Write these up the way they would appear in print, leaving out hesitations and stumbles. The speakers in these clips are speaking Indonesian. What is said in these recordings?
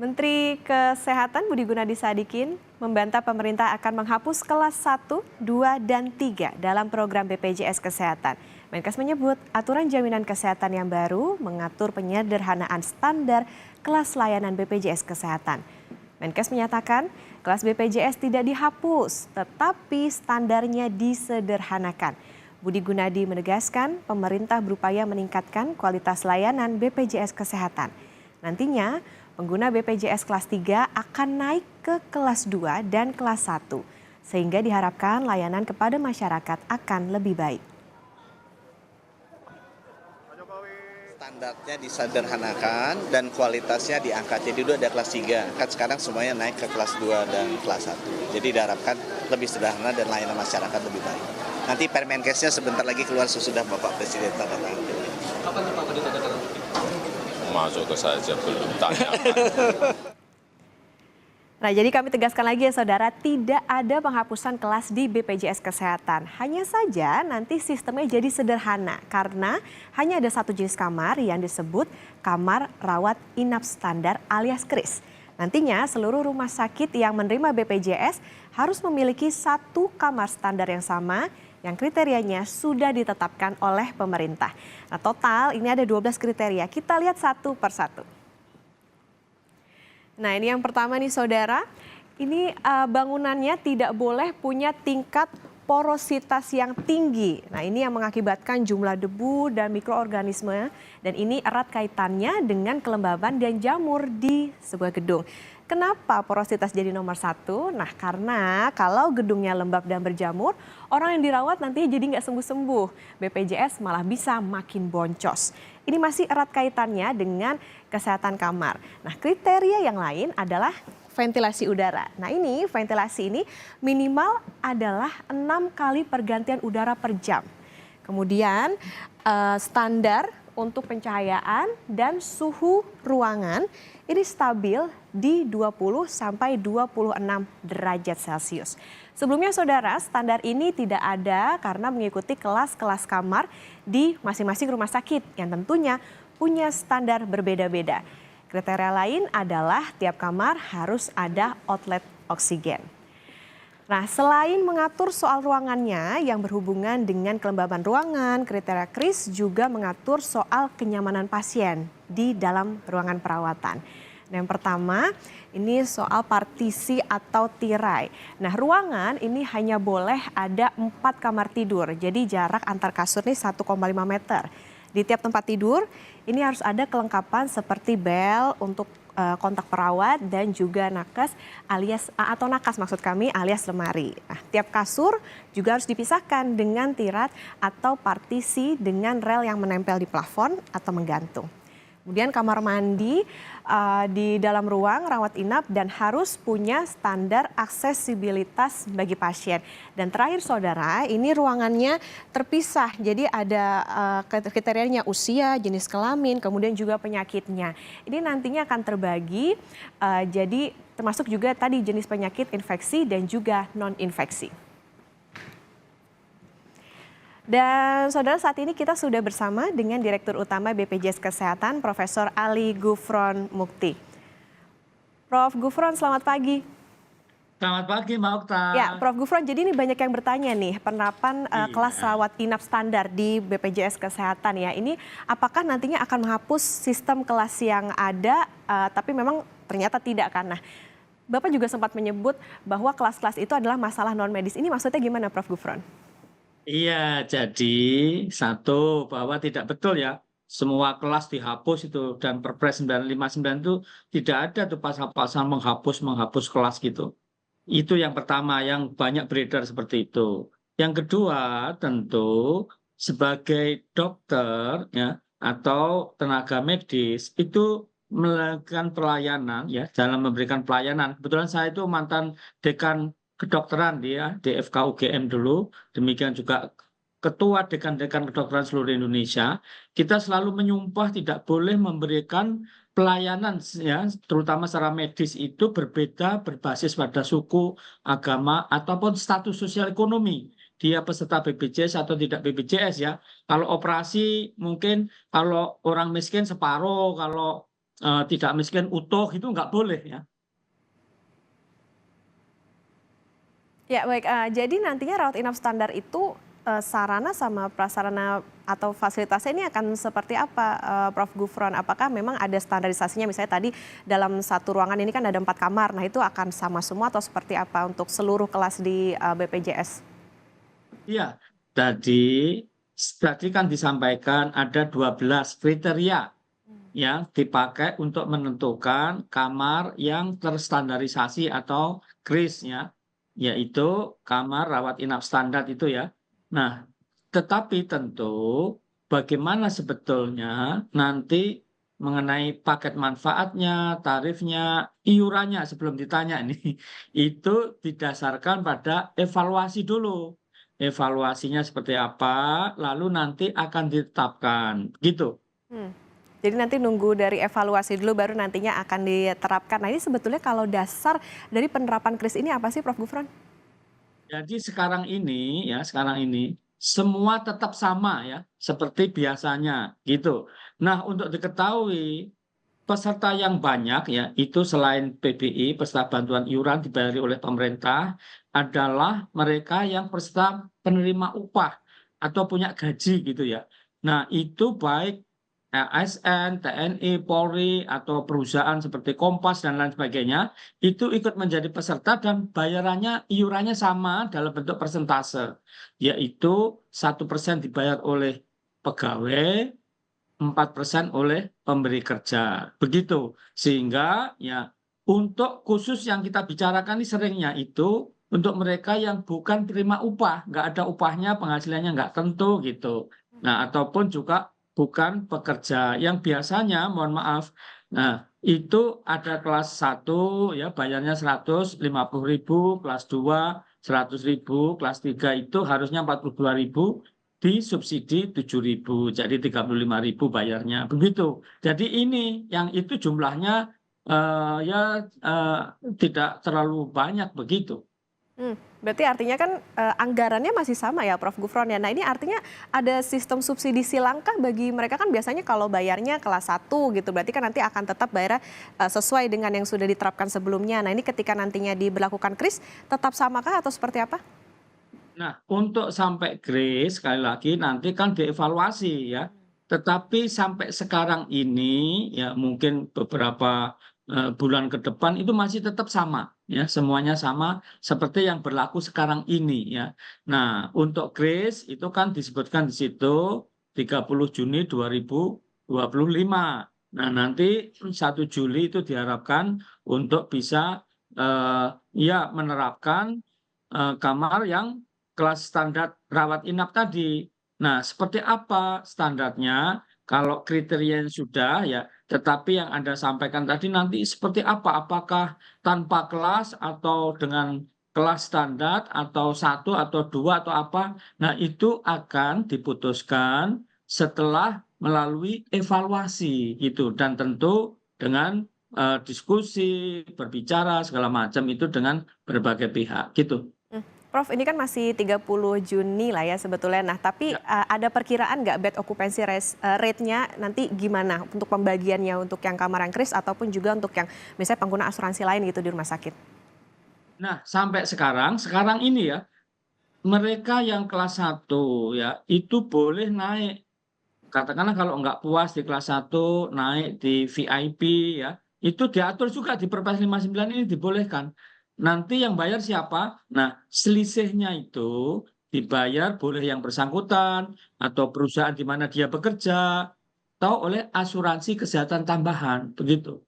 Menteri Kesehatan Budi Gunadi Sadikin membantah pemerintah akan menghapus kelas 1, 2, dan 3 dalam program BPJS Kesehatan. Menkes menyebut aturan jaminan kesehatan yang baru mengatur penyederhanaan standar kelas layanan BPJS Kesehatan. Menkes menyatakan kelas BPJS tidak dihapus, tetapi standarnya disederhanakan. Budi Gunadi menegaskan pemerintah berupaya meningkatkan kualitas layanan BPJS Kesehatan. Nantinya, pengguna BPJS kelas 3 akan naik ke kelas 2 dan kelas 1, sehingga diharapkan layanan kepada masyarakat akan lebih baik. Standarnya disederhanakan dan kualitasnya diangkat. Jadi dulu ada kelas 3, kan sekarang semuanya naik ke kelas 2 dan kelas 1. Jadi diharapkan lebih sederhana dan layanan masyarakat lebih baik. Nanti Permenkesnya sebentar lagi keluar sesudah Bapak Presiden tanda tangan. Kapan tuh Pak ditandatangani? Masuk ke saja belum tanya. Nah, jadi kami tegaskan lagi ya saudara, tidak ada penghapusan kelas di BPJS Kesehatan. Hanya saja nanti sistemnya jadi sederhana karena hanya ada satu jenis kamar yang disebut kamar rawat inap standar alias KRIS. Nantinya seluruh rumah sakit yang menerima BPJS harus memiliki satu kamar standar yang sama yang kriterianya sudah ditetapkan oleh pemerintah. Nah, total ini ada 12 kriteria. Kita lihat satu persatu. Nah, ini yang pertama nih saudara, ini bangunannya tidak boleh punya tingkat porositas yang tinggi. Nah, ini yang mengakibatkan jumlah debu dan mikroorganisme dan ini erat kaitannya dengan kelembaban dan jamur di sebuah gedung. Kenapa porositas jadi nomor 1? Nah, karena kalau gedungnya lembab dan berjamur, orang yang dirawat nantinya jadi nggak sembuh-sembuh. BPJS malah bisa makin boncos. Ini masih erat kaitannya dengan kesehatan kamar. Nah, kriteria yang lain adalah ventilasi udara. Nah, ini ventilasi ini minimal adalah 6 kali pergantian udara per jam. Kemudian standar untuk pencahayaan dan suhu ruangan ini stabil di 20 sampai 26 derajat Celcius. Sebelumnya saudara, standar ini tidak ada karena mengikuti kelas-kelas kamar di masing-masing rumah sakit yang tentunya punya standar berbeda-beda. Kriteria lain adalah tiap kamar harus ada outlet oksigen. Nah, selain mengatur soal ruangannya yang berhubungan dengan kelembaban ruangan, kriteria KRIS juga mengatur soal kenyamanan pasien di dalam ruangan perawatan. Nah, yang pertama, ini soal partisi atau tirai. Nah, ruangan ini hanya boleh ada 4 kamar tidur, jadi jarak antar kasur ini 1,5 meter. Di tiap tempat tidur, ini harus ada kelengkapan seperti bel untuk kontak perawat dan juga nakes alias atau nakas maksud kami alias lemari. Nah, tiap kasur juga harus dipisahkan dengan tirat atau partisi dengan rel yang menempel di plafon atau menggantung. Kemudian kamar mandi di dalam ruang rawat inap dan harus punya standar aksesibilitas bagi pasien. Dan terakhir saudara, ini ruangannya terpisah. Jadi ada kriterianya usia, jenis kelamin, kemudian juga penyakitnya. Ini nantinya akan terbagi jadi termasuk juga tadi jenis penyakit infeksi dan juga non-infeksi. Dan saudara, saat ini kita sudah bersama dengan Direktur Utama BPJS Kesehatan, Profesor Ali Gufron Mukti. Prof. Gufron, selamat pagi. Selamat pagi Mbak Okta. Ya, Prof. Gufron, jadi ini banyak yang bertanya nih, penerapan kelas rawat inap standar di BPJS Kesehatan ya. Ini apakah nantinya akan menghapus sistem kelas yang ada, tapi memang ternyata tidak kan. Nah, Bapak juga sempat menyebut bahwa kelas-kelas itu adalah masalah non-medis. Ini maksudnya gimana Prof. Gufron? Iya, jadi satu bahwa tidak betul ya semua kelas dihapus itu dan Perpres 959 itu tidak ada tuh pasal-pasal menghapus kelas gitu. Itu yang pertama yang banyak beredar seperti itu. Yang kedua tentu sebagai dokter ya atau tenaga medis itu melakukan pelayanan ya dalam memberikan pelayanan. Kebetulan saya itu mantan dekan kedokteran dia DFK UGM dulu, demikian juga ketua dekan-dekan kedokteran seluruh Indonesia. Kita selalu menyumpah tidak boleh memberikan pelayanan ya terutama secara medis itu berbeda berbasis pada suku, agama ataupun status sosial ekonomi. Dia peserta BPJS atau tidak BPJS ya. Kalau operasi mungkin kalau orang miskin separuh, kalau tidak miskin utuh itu nggak boleh ya. Ya baik, jadi nantinya rawat inap standar itu, sarana sama prasarana atau fasilitasnya ini akan seperti apa, Prof. Gufron? Apakah memang ada standarisasinya? Misalnya tadi dalam satu ruangan ini kan ada 4 kamar, nah itu akan sama semua atau seperti apa untuk seluruh kelas di, BPJS? Iya, tadi tadi kan disampaikan ada 12 kriteria yang dipakai untuk menentukan kamar yang terstandarisasi atau KRIS ya, yaitu kamar rawat inap standar itu ya. Nah, tetapi tentu bagaimana sebetulnya nanti mengenai paket manfaatnya, tarifnya, iurannya sebelum ditanya nih, itu didasarkan pada evaluasi dulu. Evaluasinya seperti apa, lalu nanti akan ditetapkan, gitu. Hmm. Jadi nanti nunggu dari evaluasi dulu baru nantinya akan diterapkan. Nah ini sebetulnya kalau dasar dari penerapan KRIS ini apa sih Prof. Gufron? Jadi sekarang ini semua tetap sama ya, seperti biasanya gitu. Nah, untuk diketahui peserta yang banyak ya, itu selain PBI, peserta bantuan iuran dibayari oleh pemerintah, adalah mereka yang peserta penerima upah atau punya gaji gitu ya. Nah, itu baik ASN, TNI, Polri, atau perusahaan seperti Kompas dan lain sebagainya, itu ikut menjadi peserta dan bayarannya, iurannya sama dalam bentuk persentase, yaitu 1% dibayar oleh pegawai, 4% oleh pemberi kerja. Begitu. Sehingga ya untuk khusus yang kita bicarakan ini seringnya itu untuk mereka yang bukan terima upah, nggak ada upahnya, penghasilannya nggak tentu gitu. Nah, ataupun juga bukan pekerja yang biasanya, mohon maaf, nah itu ada kelas 1 ya bayarnya 150.000, kelas 2 100.000, kelas 3 itu harusnya 42.000, disubsidi 7.000, jadi 35.000 bayarnya begitu. Jadi ini yang itu jumlahnya tidak terlalu banyak begitu. Berarti artinya kan, anggarannya masih sama ya Prof. Gufron ya. Nah ini artinya ada sistem subsidi silangkah bagi mereka kan biasanya kalau bayarnya kelas 1 gitu, berarti kan nanti akan tetap bayarnya, sesuai dengan yang sudah diterapkan sebelumnya. Nah ini ketika nantinya diberlakukan KRIS, tetap samakah atau seperti apa? Nah, untuk sampai grace sekali lagi nanti kan dievaluasi ya. Tetapi sampai sekarang ini ya mungkin beberapa bulan ke depan itu masih tetap sama ya, semuanya sama seperti yang berlaku sekarang ini ya. Nah, untuk grace itu kan disebutkan di situ 30 Juni 2025. Nah, nanti 1 Juli itu diharapkan untuk bisa ya menerapkan kamar yang kelas standar rawat inap tadi. Nah, seperti apa standarnya? Kalau kriteria sudah ya, tetapi yang Anda sampaikan tadi nanti seperti apa? Apakah tanpa kelas atau dengan kelas standar atau 1 atau 2 atau apa? Nah, itu akan diputuskan setelah melalui evaluasi gitu dan tentu dengan diskusi, berbicara segala macam itu dengan berbagai pihak gitu. Prof, ini kan masih 30 Juni lah ya sebetulnya. Nah, tapi Ya. ada perkiraan nggak bed occupancy rate-nya nanti gimana untuk pembagiannya untuk yang kamar yang KRIS ataupun juga untuk yang misalnya pengguna asuransi lain gitu di rumah sakit? Nah, sampai sekarang ini ya, mereka yang kelas 1 ya, itu boleh naik. Katakanlah kalau nggak puas di kelas 1 naik di VIP ya, itu diatur juga di Perpres 59 ini dibolehkan. Nanti yang bayar siapa? Nah, selisihnya itu dibayar boleh yang bersangkutan atau perusahaan di mana dia bekerja atau oleh asuransi kesehatan tambahan, begitu.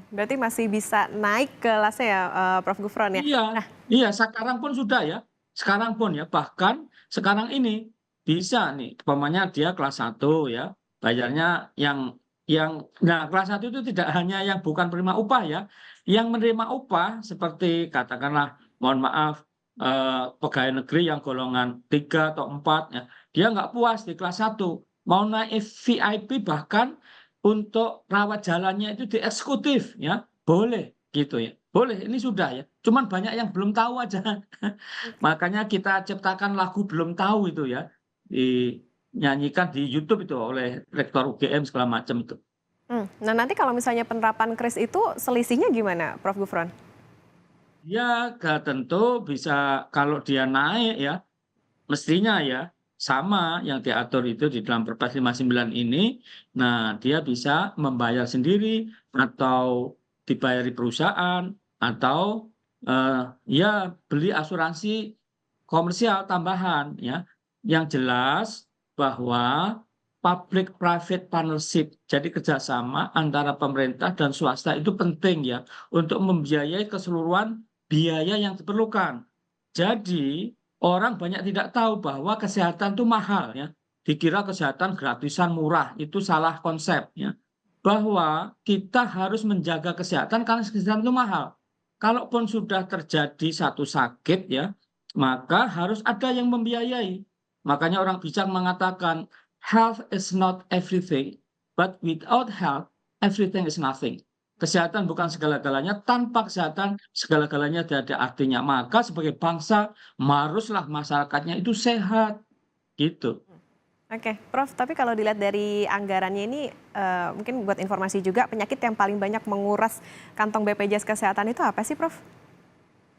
Berarti masih bisa naik kelasnya ya, Prof. Gufron ya? Iya, Nah, iya sekarang pun sudah ya. Sekarang pun ya, bahkan sekarang ini bisa nih, umpamanya dia kelas 1 ya, bayarnya yang nah kelas 1 itu tidak hanya yang bukan penerima upah ya, yang menerima upah seperti katakanlah mohon maaf pegawai negeri yang golongan 3 atau 4 ya, dia nggak puas di kelas 1 mau naik VIP bahkan untuk rawat jalannya itu di eksekutif ya, boleh gitu ya. Boleh, ini sudah ya. Cuman banyak yang belum tahu aja. Makanya kita ciptakan lagu belum tahu itu ya. Dinyanyikan di YouTube itu oleh Rektor UGM segala macam itu. Nah nanti kalau misalnya penerapan KRIS itu selisihnya gimana, Prof. Gufron? Ya, tentu bisa kalau dia naik ya, mestinya ya sama yang diatur itu di dalam Perpres 59 ini. Nah, dia bisa membayar sendiri atau dibayari perusahaan atau ya beli asuransi komersial tambahan ya. Yang jelas bahwa public private partnership, jadi kerjasama antara pemerintah dan swasta itu penting ya untuk membiayai keseluruhan biaya yang diperlukan. Jadi orang banyak tidak tahu bahwa kesehatan itu mahal ya. Dikira kesehatan gratisan murah, itu salah konsep ya. Bahwa kita harus menjaga kesehatan karena kesehatan itu mahal. Kalaupun sudah terjadi satu sakit ya, maka harus ada yang membiayai. Makanya orang bijak mengatakan health is not everything, but without health everything is nothing. Kesehatan bukan segala-galanya, tanpa kesehatan segala-galanya tidak ada artinya. Maka sebagai bangsa haruslah masyarakatnya itu sehat, gitu. Oke, Prof. Tapi kalau dilihat dari anggarannya ini, mungkin buat informasi juga, penyakit yang paling banyak menguras kantong BPJS Kesehatan itu apa sih, Prof?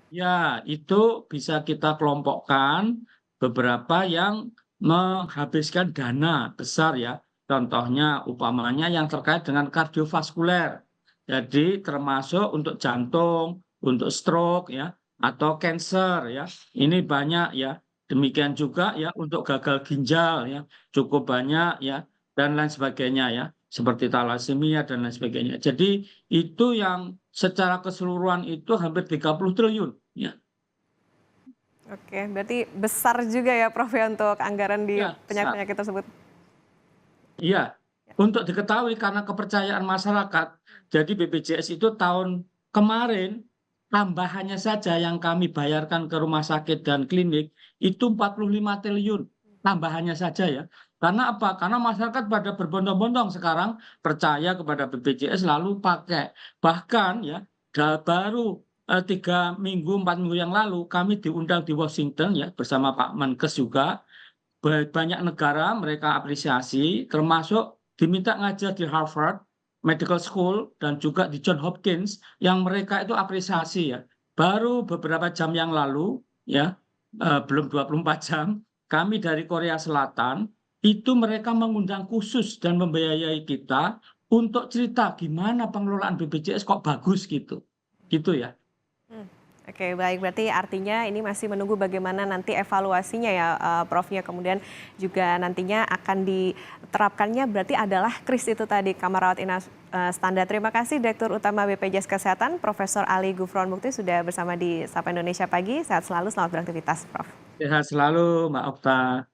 Ya, itu bisa kita kelompokkan beberapa yang menghabiskan dana besar ya. Contohnya umpamanya yang terkait dengan kardiovaskuler. Jadi termasuk untuk jantung, untuk stroke ya, atau cancer ya. Ini banyak ya. Demikian juga ya untuk gagal ginjal ya, cukup banyak ya dan lain sebagainya ya. Seperti thalassemia dan lain sebagainya. Jadi itu yang secara keseluruhan itu hampir 30 triliun ya. Oke, berarti besar juga ya, Prof, ya untuk anggaran di Ya, besar. penyakit-penyakit tersebut. Iya, untuk diketahui karena kepercayaan masyarakat, jadi BPJS itu tahun kemarin tambahannya saja yang kami bayarkan ke rumah sakit dan klinik itu 45 triliun tambahannya saja ya. Karena apa? Karena masyarakat pada berbondong-bondong sekarang percaya kepada BPJS lalu pakai. Bahkan ya baru 3 minggu, 4 minggu yang lalu kami diundang di Washington ya bersama Pak Menkes juga. Banyak negara mereka apresiasi, termasuk diminta ngajar di Harvard Medical School dan juga di John Hopkins yang mereka itu apresiasi ya. Baru beberapa jam yang lalu ya, belum 24 jam, kami dari Korea Selatan itu mereka mengundang khusus dan membiayai kita untuk cerita gimana pengelolaan BPJS kok bagus gitu. Gitu ya. Oke, baik. Berarti artinya ini masih menunggu bagaimana nanti evaluasinya ya, Prof-nya. Kemudian juga nantinya akan diterapkannya berarti adalah KRIS itu tadi, Kamar Rawat Inap Standar. Terima kasih Direktur Utama BPJS Kesehatan, Profesor Ali Gufron Mukti sudah bersama di Sapa Indonesia Pagi. Sehat selalu, selamat beraktivitas, Prof. Sehat selalu Mbak Okta.